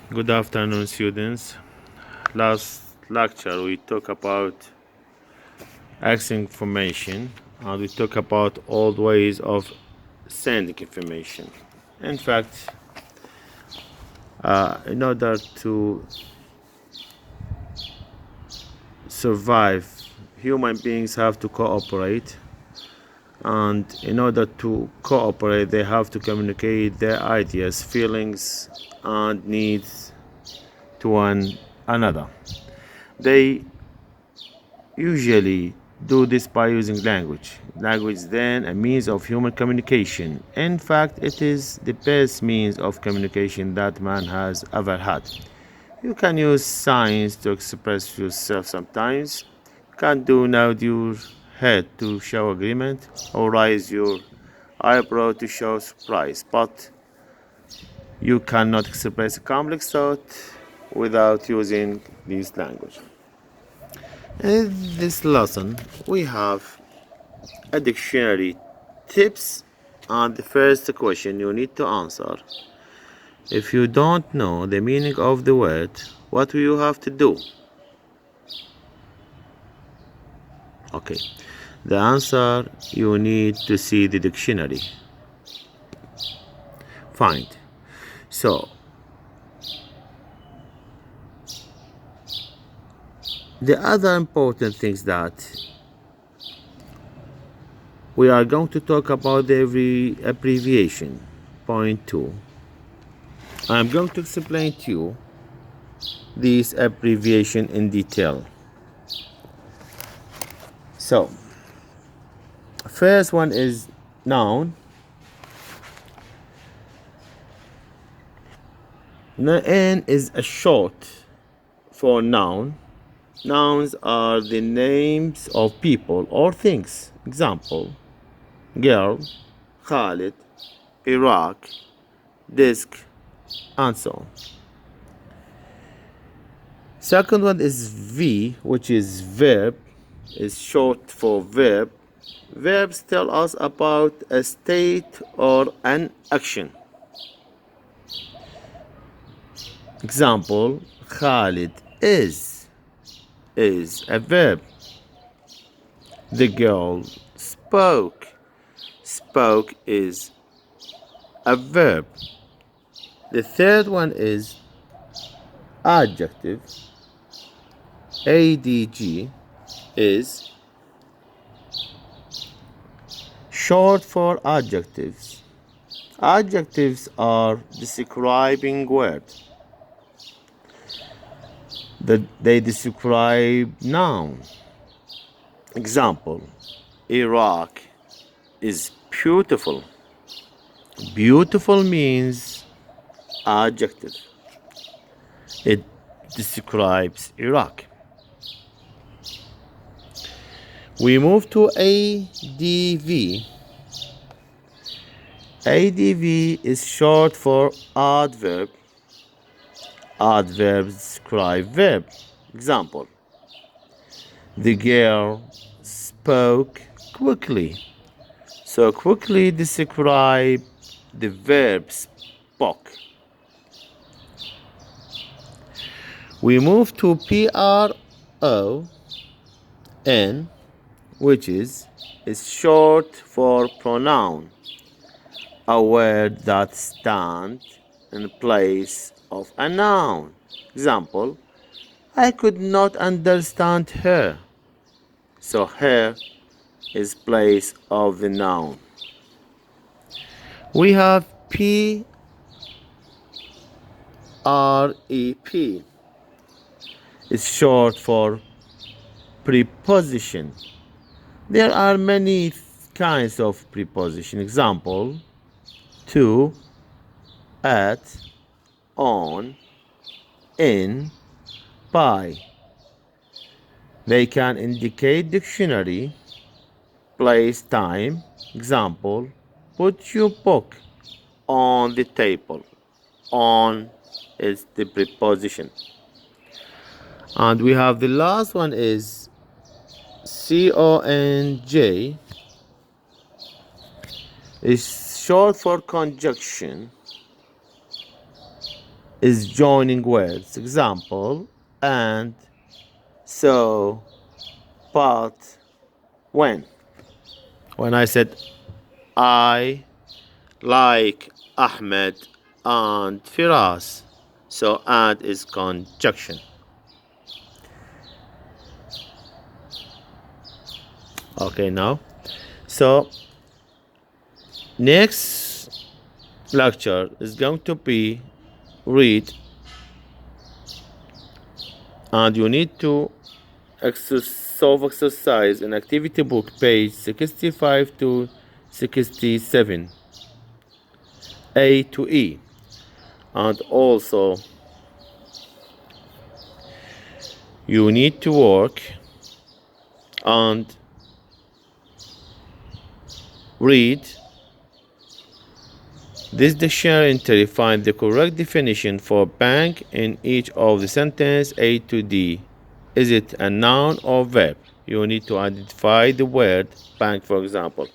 Good afternoon, students. Last lecture we talked about accessing information and we talked about old ways of sending information. In fact, in order to survive, human beings have to cooperate, and in order to cooperate, they have to communicate their ideas, feelings, and needs to one another. They usually do this by using language. Language is then a means of human communication. In fact, it is the best means of communication that man has ever had. You can use signs to express yourself sometimes. You can do nod your head to show agreement or raise your eyebrow to show surprise, but you cannot express a complex thought without using this language. In this lesson, we have a dictionary tips, and the first question you need to answer. If you don't know the meaning of the word, what will you have to do? Okay, the answer, you need to see the dictionary. Find. So, the other important things that we are going to talk about the abbreviation. Point 2. I'm going to explain to you this abbreviation in detail. So, first one is noun. N is a short for noun. Nouns are the names of people or things. Example, girl, Khalid, Iraq, disc, and so on. Second one is V, which is verb, is short for verb. Verbs tell us about a state or an action. Example, Khalid is a verb. The girl spoke is a verb. The third one is adjective. ADG is short for adjectives. Adjectives are describing words. They describe noun. Example, Iraq is beautiful. Beautiful means adjective. It describes Iraq. We move to ADV. ADV is short for adverb. Adverbs describe verb. Example, the girl spoke quickly. So quickly describe the verb spoke. We move to PRON, which is short for pronoun, a word that stands in place of a noun. Example, I could not understand her. So her is place of the noun. We have PREP. It's short for preposition. There are many kinds of preposition. Example, to, at, on, in, by. They can indicate dictionary, place, time. Example, put your book on the table. On is the preposition. And we have the last one is CONJ. It's short for conjunction. is joining words. Example, and, so, but, when. When I said I like Ahmed and Firas, so and is conjunction. Okay, now, so next lecture is going to be read, and you need to solve exercise in activity book page 65 to 67, A to E, and also you need to work and read this dictionary entry. Find the correct definition for bank in each of the sentence A to D. Is it a noun or verb? You need to identify the word bank, for example,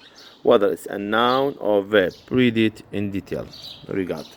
whether it's a noun or verb. Read it in detail. Regard.